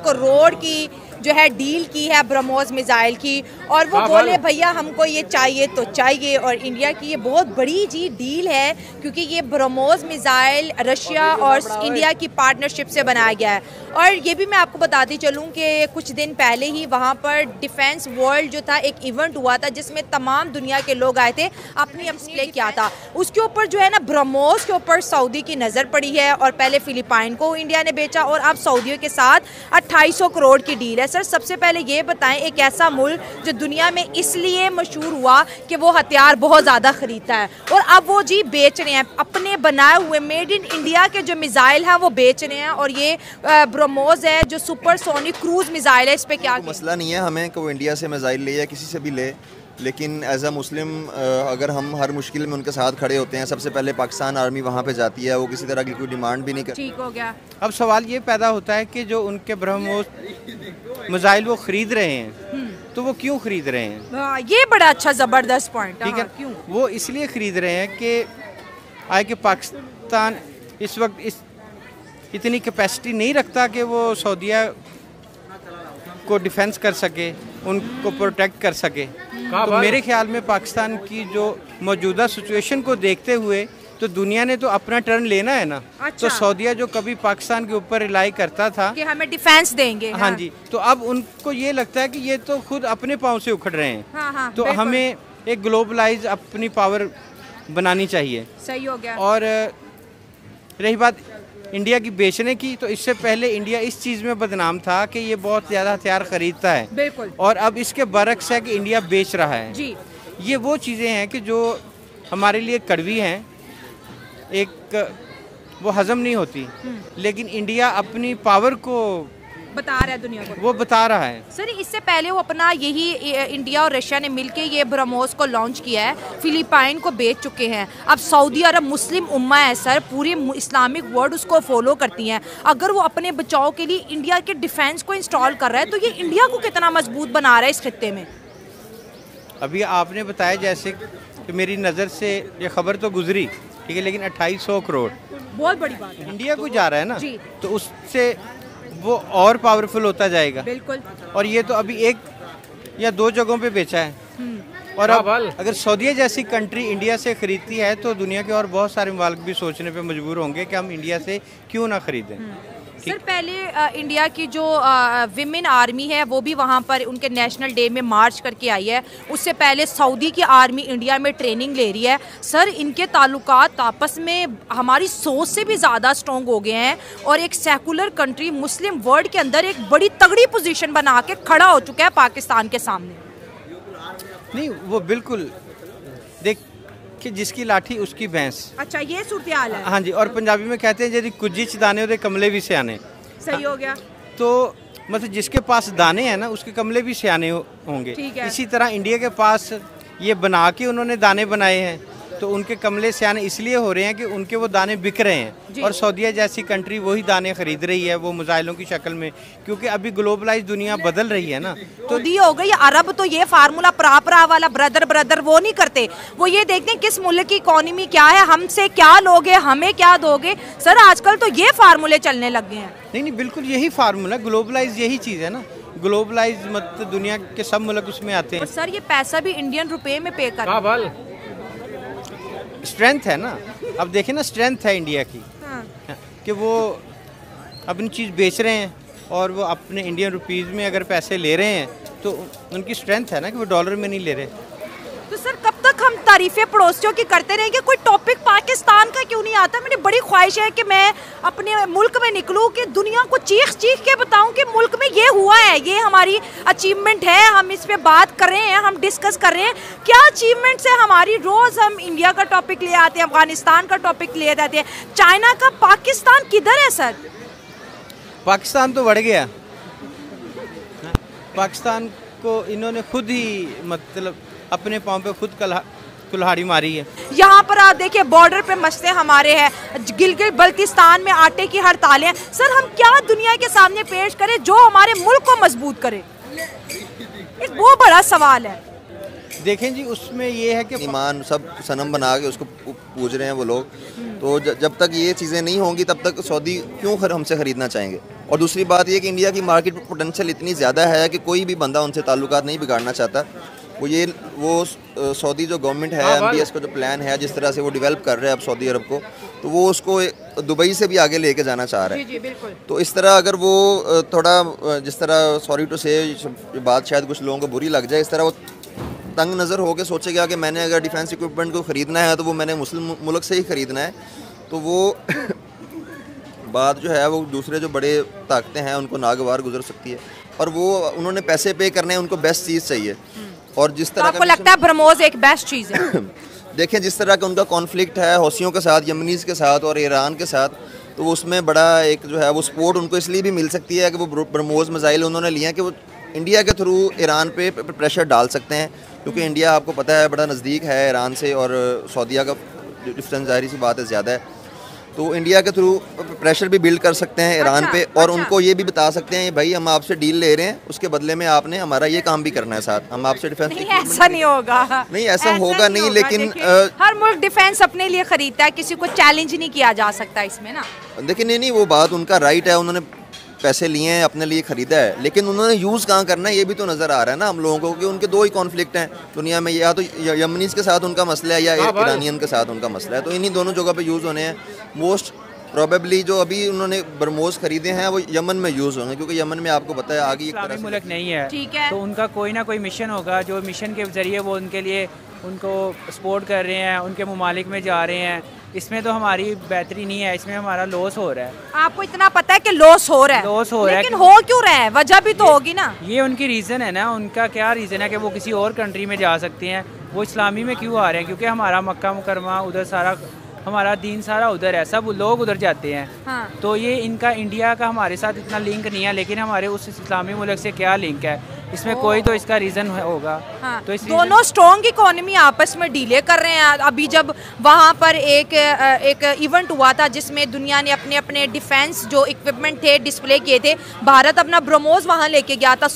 करोड़ की जो है डील की है ब्रह्मोस मिसाइल की, और वो बोले भैया हमको ये चाहिए तो चाहिए। और इंडिया की ये बहुत बड़ी जी डील है, क्योंकि ये ब्रह्मोस मिसाइल रशिया और इंडिया की पार्टनरशिप से बनाया गया है। और ये भी मैं आपको बताती चलूँ कि कुछ दिन पहले ही वहाँ पर डिफेंस वर्ल्ड जो था एक इवेंट हुआ था, जिसमें तमाम दुनिया के लोग आए थे, अपनी डिस्प्ले किया था। उसके ऊपर जो है ना ब्रह्मोस के ऊपर सऊदी की नज़र पड़ी है, और पहले फिलिपाइन को इंडिया ने बेचा और अब सऊदियों के साथ 2800 करोड़ की डील है। सर सबसे पहले ये बताएं, एक ऐसा मुल्क जो दुनिया में इसलिए मशहूर हुआ कि वो हथियार बहुत ज़्यादा खरीदता है, और अब वो जी बेच रहे हैं अपने बनाए हुए मेड इन इंडिया के जो मिसाइल हैं वो बेच रहे हैं। और ये ब्रह्मोस है जो सुपरसोनिक क्रूज मिसाइल है, इस पे क्या मसला नहीं है हमें कि वो इंडिया से मिसाइल ले या किसी से भी ले, लेकिन एज अ मुस्लिम अगर हम हर मुश्किल में उनके साथ खड़े होते हैं, सबसे पहले पाकिस्तान आर्मी वहाँ पे जाती है, वो किसी तरह की कोई डिमांड भी नहीं करती। ठीक हो गया। अब सवाल ये पैदा होता है कि जो उनके ब्रह्मोस मिसाइल वो खरीद रहे हैं, तो वो क्यों खरीद रहे हैं? ये बड़ा अच्छा ज़बरदस्त पॉइंट। ठीक है, क्यों वो इसलिए खरीद रहे हैं कि आए कि पाकिस्तान इस वक्त इतनी कैपेसिटी नहीं रखता कि वो सऊदीया को डिफेंस कर सके, उनको प्रोटेक्ट कर सके। तो मेरे ख्याल में पाकिस्तान की जो मौजूदा सिचुएशन को देखते हुए तो दुनिया ने तो अपना टर्न लेना है ना। अच्छा। तो सऊदीया जो कभी पाकिस्तान के ऊपर रिलाई करता था कि हमें डिफेंस देंगे, हाँ जी, तो अब उनको ये लगता है कि ये तो खुद अपने पाँव से उखड़ रहे हैं। हाँ, तो हमें एक ग्लोबलाइज अपनी पावर बनानी चाहिए। सही हो गया। और रही बात इंडिया की बेचने की, तो इससे पहले इंडिया इस चीज़ में बदनाम था कि ये बहुत ज़्यादा हथियार खरीदता है। बिल्कुल। और अब इसके बरक्स है कि इंडिया बेच रहा है जी। ये वो चीज़ें हैं कि जो हमारे लिए कड़वी हैं, एक वो हजम नहीं होती, लेकिन इंडिया अपनी पावर को बता रहा है दुनिया को, वो बता रहा है। सर इससे पहले वो अपना यही इंडिया और रशिया ने मिलके ये ब्रह्मोस को लॉन्च किया है, फिलिपाइन को बेच चुके हैं। अब सऊदी अरब मुस्लिम उम्मा है सर, पूरी इस्लामिक वर्ल्ड उसको फॉलो करती हैं। अगर वो अपने बचाव के लिए इंडिया के डिफेंस को इंस्टॉल कर रहा है, तो ये इंडिया को कितना मजबूत बना रहा है इस खित्ते में? अभी आपने बताया जैसे कि मेरी नज़र से ये खबर तो गुजरी, ठीक है, लेकिन 2800 करोड़ बहुत बड़ी बात है, इंडिया को जा रहा है ना जी। तो उससे वो और पावरफुल होता जाएगा। बिल्कुल। और ये तो अभी 1 या 2 जगहों पे बेचा है, और अब अगर सऊदीया जैसी कंट्री इंडिया से खरीदती है तो दुनिया के और बहुत सारे मुल्क भी सोचने पे मजबूर होंगे कि हम इंडिया से क्यों ना खरीदें। सर पहले इंडिया की जो विमेन आर्मी है वो भी वहाँ पर उनके नेशनल डे में मार्च करके आई है। उससे पहले सऊदी की आर्मी इंडिया में ट्रेनिंग ले रही है। सर इनके ताल्लुकात आपस में हमारी सोच से भी ज़्यादा स्ट्रॉन्ग हो गए हैं, और एक सेकुलर कंट्री मुस्लिम वर्ल्ड के अंदर एक बड़ी तगड़ी पोजीशन बना के खड़ा हो चुका है पाकिस्तान के सामने। नहीं वो बिल्कुल, देख कि जिसकी लाठी उसकी भैंस। अच्छा ये सूरत हाल है। हाँ जी, और पंजाबी में कहते हैं यदि कुजी च दाने उदे कमले भी सियाने। सही हो गया। तो मतलब जिसके पास दाने हैं ना उसके कमले भी सियाने होंगे। इसी तरह इंडिया के पास ये बना के उन्होंने दाने बनाए हैं, तो उनके कमले सियाने इसलिए हो रहे हैं कि उनके वो दाने बिक रहे हैं, और सऊदीया जैसी कंट्री वही दाने खरीद रही है वो मिसाइलों की शक्ल में, क्योंकि अभी ग्लोबलाइज दुनिया बदल रही है ना। तो दी हो गई अरब तो ये फार्मूला प्रापरा वाला ब्रदर ब्रदर वो नहीं करते, वो ये देखते हैं किस मुल्क की इकोनॉमी क्या है, हमसे क्या लोगे, हमें क्या दोगे। सर आजकल तो ये फार्मूले चलने लग गए हैं। नहीं बिल्कुल यही फार्मूला, ग्लोबलाइज यही चीज़ है ना। ग्लोबलाइज मतलब दुनिया के सब मुल्क उसमें आते हैं। सर ये पैसा भी इंडियन रुपए में पे कर, स्ट्रेंथ है ना। अब देखें ना, स्ट्रेंथ है इंडिया की कि वो अपनी चीज़ बेच रहे हैं, और वो अपने इंडियन रुपीज़ में अगर पैसे ले रहे हैं तो उनकी स्ट्रेंथ है ना कि वो डॉलर में नहीं ले रहे। तो सर कब तक हम तारीफें पड़ोसियों की करते रहेंगे? कोई टॉपिक पाकिस्तान का क्यों नहीं आता? मेरी बड़ी ख्वाहिश है कि मैं अपने मुल्क में निकलूं, कि दुनिया को चीख चीख के बताऊं कि मुल्क में ये हुआ है, ये हमारी अचीवमेंट है, हम इस पे बात कर रहे हैं, हम डिस्कस कर रहे हैं क्या अचीवमेंट्स है हमारी। रोज़ हम इंडिया का टॉपिक ले आते हैं, अफगानिस्तान का टॉपिक ले आते हैं, चाइना का। पाकिस्तान किधर है सर? पाकिस्तान तो बढ़ गया। पाकिस्तान को इन्होंने खुद ही मतलब अपने पाँव पे खुद कुल्हाड़ी मारी है। यहाँ पर आप देखिए बॉर्डर पे मसले हमारे हैं, गिलगित बल्तिस्तान में आटे की हड़तालें हैं। सर हम क्या दुनिया के सामने पेश करें जो हमारे मुल्क को मजबूत करे? एक वो बड़ा सवाल है। देखें जी, उसमें ये है कि ईमान सब सनम बना के उसको पूज रहे हैं वो लोग, तो जब तक ये चीज़ें नहीं होंगी तब तक सऊदी क्यों हमसे ख़रीदना चाहेंगे। और दूसरी बात ये कि इंडिया की मार्केट पोटेंशियल इतनी ज़्यादा है कि कोई भी बंदा उनसे ताल्लुकात नहीं बिगाड़ना चाहता। वो सऊदी जो गवर्नमेंट है, MBS का जो प्लान है, जिस तरह से वो डेवलप कर रहे हैं अब सऊदी अरब को, तो वो उसको दुबई से भी आगे लेके जाना चाह रहा है। जी, बिल्कुल। तो इस तरह अगर वो थोड़ा जिस तरह, सॉरी टू से बात शायद कुछ लोगों को बुरी लग जाए, इस तरह वो तंग नज़र होकर सोचेगा कि मैंने अगर डिफेंस इक्विपमेंट को ख़रीदना है तो वो मैंने मुस्लिम मुल्क से ही ख़रीदना है, तो वो बात जो है वो दूसरे जो बड़े ताकतें हैं उनको नागवार गुजर सकती है। और वो उन्होंने पैसे पे करने हैं, उनको बेस्ट चीज़ चाहिए। और जिस तरह आपको लगता है ब्रह्मोस एक बेस्ट चीज़ है? देखें, जिस तरह का उनका कॉन्फ्लिक्ट है हौसियों के साथ, यमनीज़ के साथ और ईरान के साथ, तो उसमें बड़ा एक जो है वो सपोर्ट उनको इसलिए भी मिल सकती है कि वो ब्रह्मोस मिसाइल उन्होंने लिए हैं कि वो इंडिया के थ्रू ईरान पे प्रेशर डाल सकते हैं, क्योंकि इंडिया आपको पता है बड़ा नज़दीक है ईरान से और सऊदीया का डिफरेंस ज़ाहिर सी बात है ज़्यादा है। तो इंडिया के थ्रू प्रेशर भी बिल्ड कर सकते हैं ईरान पे, और उनको ये भी बता सकते हैं भाई हम आपसे डील ले रहे हैं, उसके बदले में आपने हमारा ये काम भी करना है साथ, हम आपसे डिफेंस। नहीं, ऐसा नहीं होगा। नहीं, ऐसा होगा नहीं, लेकिन हर मुल्क डिफेंस अपने लिए खरीदता है, किसी को चैलेंज नहीं किया जा सकता इसमें ना। देखिए, नहीं वो बात उनका राइट है, उन्होंने पैसे लिए हैं, अपने लिए ख़रीदा है, लेकिन उन्होंने यूज़ कहाँ करना है ये भी तो नज़र आ रहा है ना हम लोगों को, कि उनके दो ही कॉन्फ्लिक्ट हैं दुनिया में, या तो यमनीज़ के साथ उनका मसला है या ईरानियन के साथ उनका मसला है, तो इन्हीं दोनों जगह पे यूज़ होने हैं। मोस्ट प्रोबेबली जो अभी उन्होंने ब्रह्मोस खरीदे हैं वो यमन में यूज़ होंगे, क्योंकि यमन में आपको पता है आगे एक तरह से मुल्क नहीं है, ठीक है, तो उनका कोई ना कोई मिशन होगा, जो मिशन के ज़रिए वो उनके लिए उनको सपोर्ट कर रहे हैं, उनके ममालिक में जा रहे हैं। इसमें तो हमारी बेहतरी नहीं है, इसमें हमारा लॉस हो रहा है। आपको इतना पता है कि लॉस हो रहा है? लॉस हो रहा है, लेकिन हो क्यों रहा है? वजह भी तो होगी ना। ये उनकी रीज़न है ना, उनका क्या रीज़न है कि वो किसी और कंट्री में जा सकते हैं, वो इस्लामी में क्यों आ रहे हैं? क्योंकि हमारा मक्का मुकरमा उधर, सारा हमारा दीन सारा उधर है, सब लोग उधर जाते हैं। हाँ। तो ये इनका इंडिया का हमारे साथ इतना लिंक नहीं है, लेकिन हमारे उस इस्लामी मुल्क से क्या लिंक है, इसमें कोई तो इसका रीज़न होगा। हाँ। तो इस दोनों स्ट्रॉन्ग इकोनॉमी आपस में डीले कर रहे हैं। अभी जब वहाँ पर एक इवेंट हुआ था जिसमें दुनिया ने अपने अपने डिफेंस जो इक्विपमेंट थे डिस्प्ले किए थे, भारत अपना ब्रह्मोस वहाँ लेके गया था।